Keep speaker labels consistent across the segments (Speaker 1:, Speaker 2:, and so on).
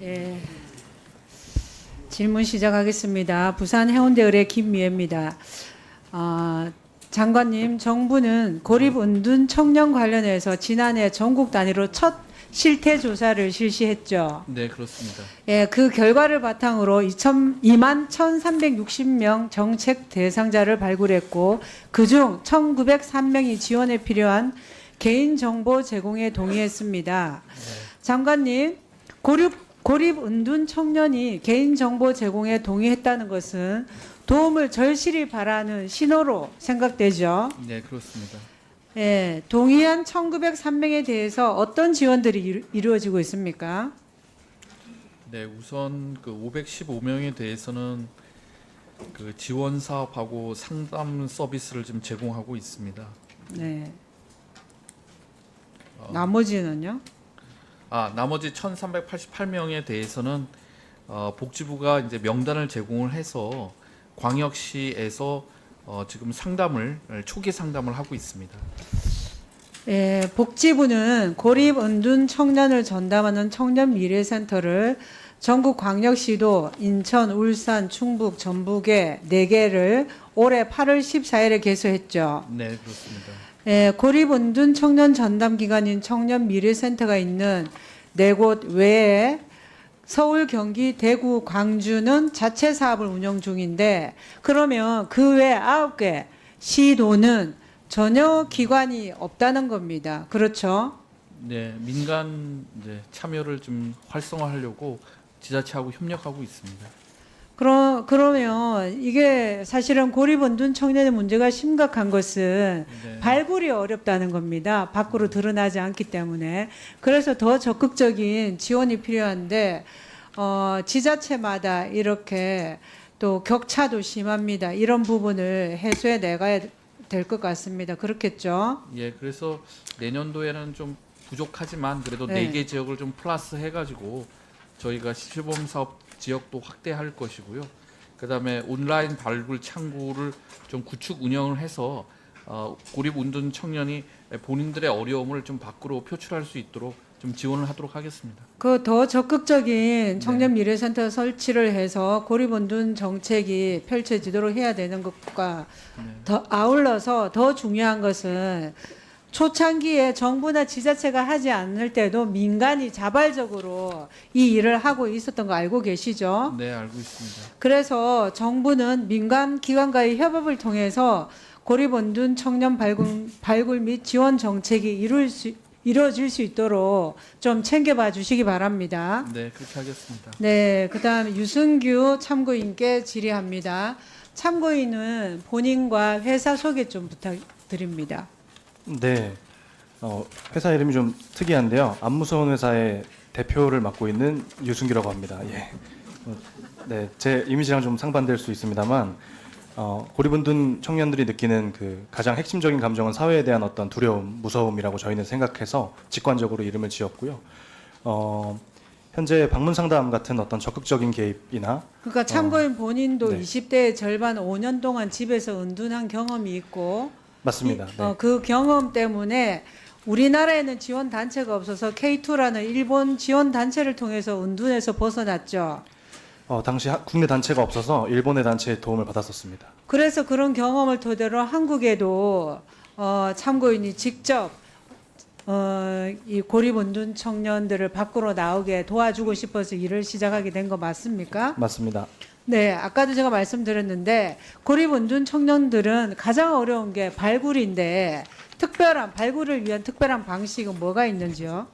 Speaker 1: 예, 질문 시작하겠습니다. 부산 해운대의뢰 김미애입니다. 장관님, 정부는 고립은둔 청년 관련해서 지난해 전국 단위로 첫 실태 조사를 실시했죠.
Speaker 2: 네, 그렇습니다.
Speaker 1: 예, 그 결과를 바탕으로 2만 1,360명 정책 대상자를 발굴했고, 그중 1,903명이 지원에 필요한 개인정보 제공에 동의했습니다. 장관님, 고립 은둔 청년이 개인정보 제공에 동의했다는 것은 도움을 절실히 바라는 신호로 생각되죠.
Speaker 2: 네, 그렇습니다.
Speaker 1: 예, 동의한 1,903명에 대해서 어떤 지원들이 이루어지고 있습니까?
Speaker 2: 네, 우선 그 515명에 대해서는 그 지원 사업하고 상담 서비스를 좀 제공하고 있습니다.
Speaker 1: 네. 나머지는요?
Speaker 2: 나머지 1,388명에 대해서는 복지부가 이제 명단을 제공을 해서 광역시에서 지금 초기 상담을 하고 있습니다.
Speaker 1: 예, 복지부는 고립 은둔 청년을 전담하는 청년 미래센터를 전국 광역시도 인천, 울산, 충북, 전북에 4개를 올해 8월 14일에 개소했죠.
Speaker 2: 네, 그렇습니다.
Speaker 1: 예, 고립 은둔 청년 전담 기관인 청년 미래센터가 있는 4곳 외에 서울, 경기, 대구, 광주는 자체 사업을 운영 중인데, 그러면 그 외 9개 시도는 전혀 기관이 없다는 겁니다. 그렇죠?
Speaker 2: 네, 민간 이제 참여를 좀 활성화하려고 지자체하고 협력하고 있습니다.
Speaker 1: 그러면 이게 사실은 고립은둔 청년의 문제가 심각한 것은
Speaker 2: 네.
Speaker 1: 발굴이 어렵다는 겁니다. 밖으로 드러나지 않기 때문에. 그래서 더 적극적인 지원이 필요한데 지자체마다 이렇게 또 격차도 심합니다. 이런 부분을 해소해 내가야 될 것 같습니다. 그렇겠죠?
Speaker 2: 예, 그래서 내년도에는 좀 부족하지만 그래도
Speaker 1: 네.
Speaker 2: 4개 지역을 좀 플러스 해가지고 저희가 시범 사업 지역도 확대할 것이고요. 그다음에 온라인 발굴 창구를 좀 구축 운영을 해서 고립 은둔 청년이 본인들의 어려움을 좀 밖으로 표출할 수 있도록 좀 지원을 하도록 하겠습니다.
Speaker 1: 그 더 적극적인 청년 미래센터 설치를 해서 고립은둔 정책이 펼쳐지도록 해야 되는 것과 더 아울러서 더 중요한 것은 초창기에 정부나 지자체가 하지 않을 때도 민간이 자발적으로 이 일을 하고 있었던 거 알고 계시죠?
Speaker 2: 네, 알고 있습니다.
Speaker 1: 그래서 정부는 민간 기관과의 협업을 통해서 고립은둔 청년 발굴 및 지원 정책이 이루어질 수 있도록 좀 챙겨봐 주시기 바랍니다.
Speaker 2: 네, 그렇게 하겠습니다.
Speaker 1: 네, 그다음 유승규 참고인께 질의합니다. 참고인은 본인과 회사 소개 좀 부탁드립니다.
Speaker 3: 네, 회사 이름이 좀 특이한데요. 안 무서운 회사의 대표를 맡고 있는 유승규라고 합니다. 예. 네, 제 이미지랑 좀 상반될 수 있습니다만, 고립은둔 청년들이 느끼는 그 가장 핵심적인 감정은 사회에 대한 어떤 두려움, 무서움이라고 저희는 생각해서 직관적으로 이름을 지었고요. 현재 방문 상담 같은 어떤 적극적인 개입이나
Speaker 1: 그러니까 참고인 본인도
Speaker 3: 네.
Speaker 1: 20대의 절반 5년 동안 집에서 은둔한 경험이 있고
Speaker 3: 맞습니다. 네.
Speaker 1: 그 경험 때문에 우리나라에는 지원 단체가 없어서 K2라는 일본 지원 단체를 통해서 은둔에서 벗어났죠.
Speaker 3: 당시 국내 단체가 없어서 일본의 단체의 도움을 받았었습니다.
Speaker 1: 그래서 그런 경험을 토대로 한국에도 참고인이 직접 이 고립은둔 청년들을 밖으로 나오게 도와주고 싶어서 일을 시작하게 된 거 맞습니까?
Speaker 3: 맞습니다.
Speaker 1: 네, 아까도 제가 말씀드렸는데 고립은둔 청년들은 가장 어려운 게 발굴인데 발굴을 위한 특별한 방식은 뭐가 있는지요?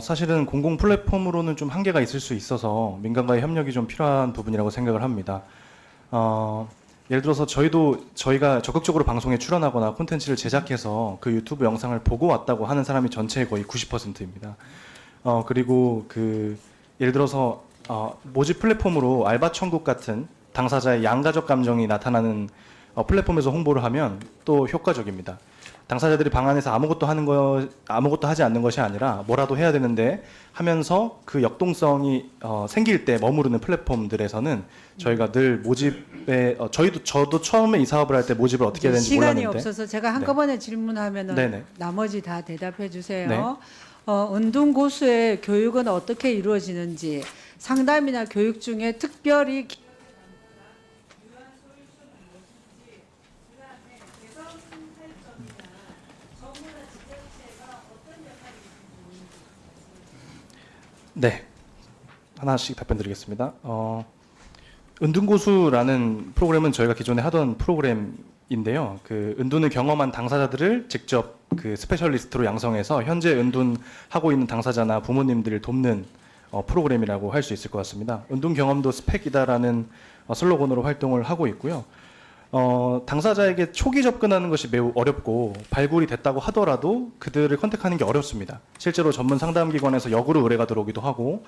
Speaker 3: 사실은 공공 플랫폼으로는 좀 한계가 있을 수 있어서 민간과의 협력이 좀 필요한 부분이라고 생각을 합니다. 예를 들어서 저희가 적극적으로 방송에 출연하거나 콘텐츠를 제작해서 그 유튜브 영상을 보고 왔다고 하는 사람이 전체의 거의 90%입니다. 그리고 예를 들어서 모집 플랫폼으로 알바 천국 같은 당사자의 양가적 감정이 나타나는 플랫폼에서 홍보를 하면 또 효과적입니다. 당사자들이 방 안에서 아무것도 하지 않는 것이 아니라 뭐라도 해야 되는데 하면서 그 역동성이 생길 때 머무르는 플랫폼들에서는 저희가 늘 모집에 저도 처음에 이 사업을 할 때 모집을 어떻게 해야 되는지
Speaker 1: 시간이
Speaker 3: 몰랐는데
Speaker 1: 없어서 제가 한꺼번에 질문하면은
Speaker 3: 네네.
Speaker 1: 나머지 다 대답해 주세요.
Speaker 3: 네.
Speaker 1: 은둔 고수의 교육은 어떻게 이루어지는지, 상담이나 교육 중에 특별히
Speaker 3: 네, 하나씩 답변드리겠습니다. 은둔고수라는 프로그램은 저희가 기존에 하던 프로그램인데요. 그 은둔을 경험한 당사자들을 직접 그 스페셜리스트로 양성해서 현재 은둔하고 있는 당사자나 부모님들을 돕는 프로그램이라고 할 수 있을 것 같습니다. 은둔 경험도 스펙이다라는 슬로건으로 활동을 하고 있고요. 당사자에게 초기 접근하는 것이 매우 어렵고 발굴이 됐다고 하더라도 그들을 컨택하는 게 어렵습니다. 실제로 전문 상담기관에서 역으로 의뢰가 들어오기도 하고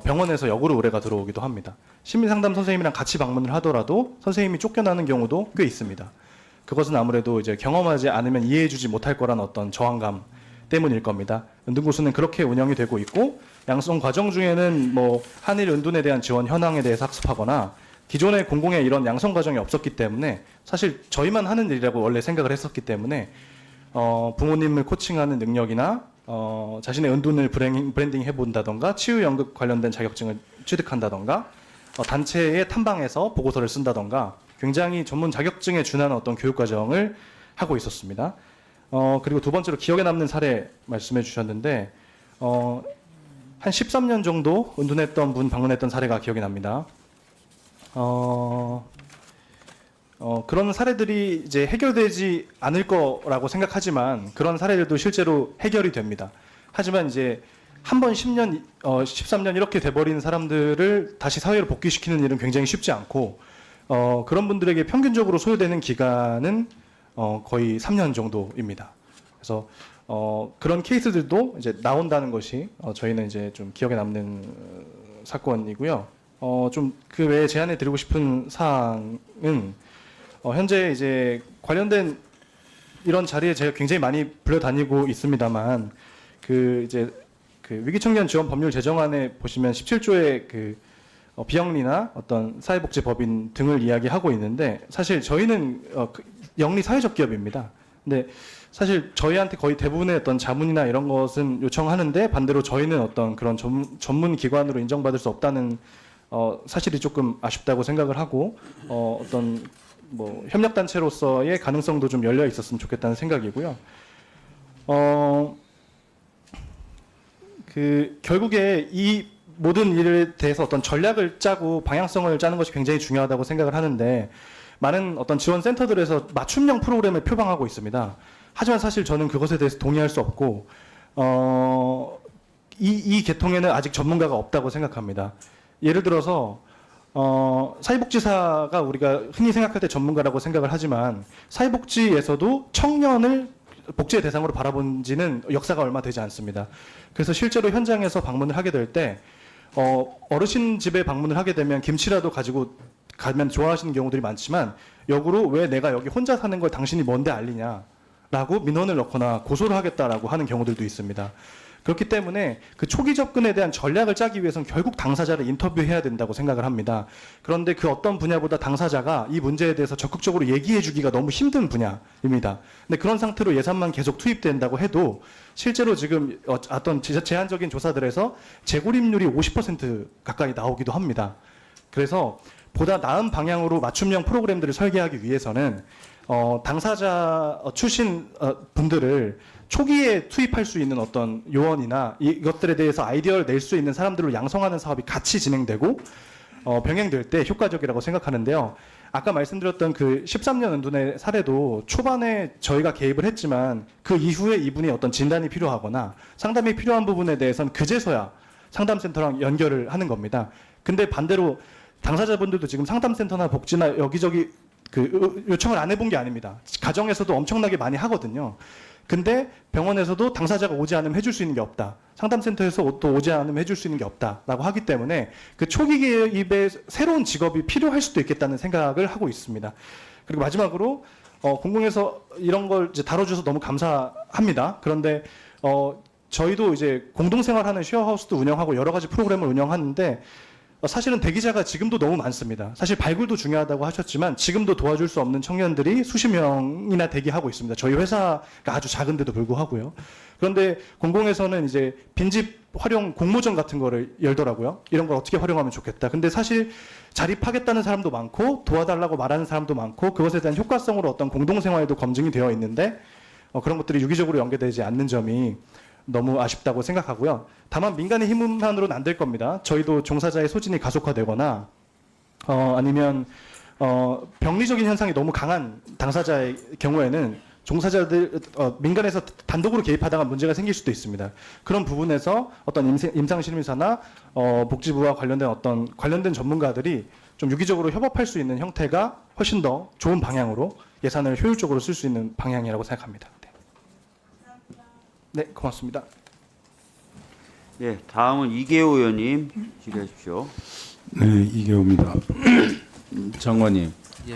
Speaker 3: 병원에서 역으로 의뢰가 들어오기도 합니다. 심리상담 선생님이랑 같이 방문을 하더라도 선생님이 쫓겨나는 경우도 꽤 있습니다. 그것은 아무래도 이제 경험하지 않으면 이해해주지 못할 거라는 어떤 저항감 때문일 겁니다. 은둔고수는 그렇게 운영이 되고 있고 양성 과정 중에는 뭐 한일 은둔에 대한 지원 현황에 대해서 학습하거나 기존의 공공에 이런 양성 과정이 없었기 때문에 사실 저희만 하는 일이라고 원래 생각을 했었기 때문에 부모님을 코칭하는 능력이나 자신의 은둔을 브랜딩 해본다던가 치유 연극 관련된 자격증을 취득한다던가 단체에 탐방해서 보고서를 쓴다던가 굉장히 전문 자격증에 준하는 어떤 교육 과정을 하고 있었습니다. 그리고 두 번째로 기억에 남는 사례 말씀해 주셨는데 한 13년 정도 은둔했던 분 방문했던 사례가 기억이 납니다. 그런 사례들이 이제 해결되지 않을 거라고 생각하지만 그런 사례들도 실제로 해결이 됩니다. 하지만 이제 한 번 10년, 13년 이렇게 돼버린 사람들을 다시 사회로 복귀시키는 일은 굉장히 쉽지 않고 그런 분들에게 평균적으로 소요되는 기간은 거의 3년 정도입니다. 그래서 그런 케이스들도 이제 나온다는 것이 저희는 이제 좀 기억에 남는 사건이고요. 좀 그 외에 제안해 드리고 싶은 사항은 현재 이제 관련된 이런 자리에 제가 굉장히 많이 불려다니고 있습니다만 그 이제 그 위기청년 지원 법률 제정안에 보시면 17조의 그 비영리나 어떤 사회복지법인 등을 이야기하고 있는데 사실 저희는 영리 사회적 기업입니다. 근데 사실 저희한테 거의 대부분의 어떤 자문이나 이런 것은 요청하는데 반대로 저희는 어떤 그런 전문 기관으로 인정받을 수 없다는 사실이 조금 아쉽다고 생각을 하고 어떤 뭐 협력 단체로서의 가능성도 좀 열려 있었으면 좋겠다는 생각이고요. 그 결국에 이 모든 일에 대해서 어떤 전략을 짜고 방향성을 짜는 것이 굉장히 중요하다고 생각을 하는데 많은 어떤 지원 센터들에서 맞춤형 프로그램을 표방하고 있습니다. 하지만 사실 저는 그것에 대해서 동의할 수 없고 이 계통에는 아직 전문가가 없다고 생각합니다. 예를 들어서 사회복지사가 우리가 흔히 생각할 때 전문가라고 생각을 하지만 사회복지에서도 청년을 복지의 대상으로 바라본 지는 역사가 얼마 되지 않습니다. 그래서 실제로 현장에서 방문을 하게 될 때 어르신 집에 방문을 하게 되면 김치라도 가지고 가면 좋아하시는 경우들이 많지만 역으로 왜 내가 여기 혼자 사는 걸 당신이 뭔데 알리냐라고 민원을 넣거나 고소를 하겠다라고 하는 경우들도 있습니다. 그렇기 때문에 그 초기 접근에 대한 전략을 짜기 위해서는 결국 당사자를 인터뷰해야 된다고 생각을 합니다. 그런데 그 어떤 분야보다 당사자가 이 문제에 대해서 적극적으로 얘기해 주기가 너무 힘든 분야입니다. 근데 그런 상태로 예산만 계속 투입된다고 해도 실제로 지금 어떤 제한적인 조사들에서 재고립률이 50% 가까이 나오기도 합니다. 그래서 보다 나은 방향으로 맞춤형 프로그램들을 설계하기 위해서는 당사자 출신 분들을 초기에 투입할 수 있는 어떤 요원이나 이것들에 대해서 아이디어를 낼 수 있는 사람들을 양성하는 사업이 같이 진행되고 병행될 때 효과적이라고 생각하는데요. 아까 말씀드렸던 그 13년 은둔의 사례도 초반에 저희가 개입을 했지만 그 이후에 이분이 어떤 진단이 필요하거나 상담이 필요한 부분에 대해서는 그제서야 상담센터랑 연결을 하는 겁니다. 근데 반대로 당사자분들도 지금 상담센터나 복지나 여기저기 그 요청을 안 해본 게 아닙니다. 가정에서도 엄청나게 많이 하거든요. 근데 병원에서도 당사자가 오지 않으면 해줄 수 있는 게 없다. 상담센터에서 또 오지 않으면 해줄 수 있는 게 없다라고 하기 때문에 그 초기 개입에 새로운 직업이 필요할 수도 있겠다는 생각을 하고 있습니다. 그리고 마지막으로 공공에서 이런 걸 이제 다뤄줘서 너무 감사합니다. 그런데 저희도 이제 공동생활하는 쉐어하우스도 운영하고 여러 가지 프로그램을 운영하는데 사실은 대기자가 지금도 너무 많습니다. 사실 발굴도 중요하다고 하셨지만 지금도 도와줄 수 없는 청년들이 수십 명이나 대기하고 있습니다. 저희 회사가 아주 작은데도 불구하고요. 그런데 공공에서는 이제 빈집 활용 공모전 같은 거를 열더라고요. 이런 걸 어떻게 활용하면 좋겠다. 근데 사실 자립하겠다는 사람도 많고 도와달라고 말하는 사람도 많고 그것에 대한 효과성으로 어떤 공동생활도 검증이 되어 있는데 그런 것들이 유기적으로 연계되지 않는 점이 너무 아쉽다고 생각하고요. 다만 민간의 힘만으로는 안 될 겁니다. 저희도 종사자의 소진이 가속화되거나 아니면 병리적인 현상이 너무 강한 당사자의 경우에는 종사자들 민간에서 단독으로 개입하다가 문제가 생길 수도 있습니다. 그런 부분에서 어떤 임상심의사나 복지부와 관련된 전문가들이 좀 유기적으로 협업할 수 있는 형태가 훨씬 더 좋은 방향으로 예산을 효율적으로 쓸 수 있는 방향이라고 생각합니다. 네, 고맙습니다.
Speaker 4: 네, 다음은 이계호 의원님 질의하십시오.
Speaker 5: 네, 이계호입니다. 장관님,
Speaker 2: 예.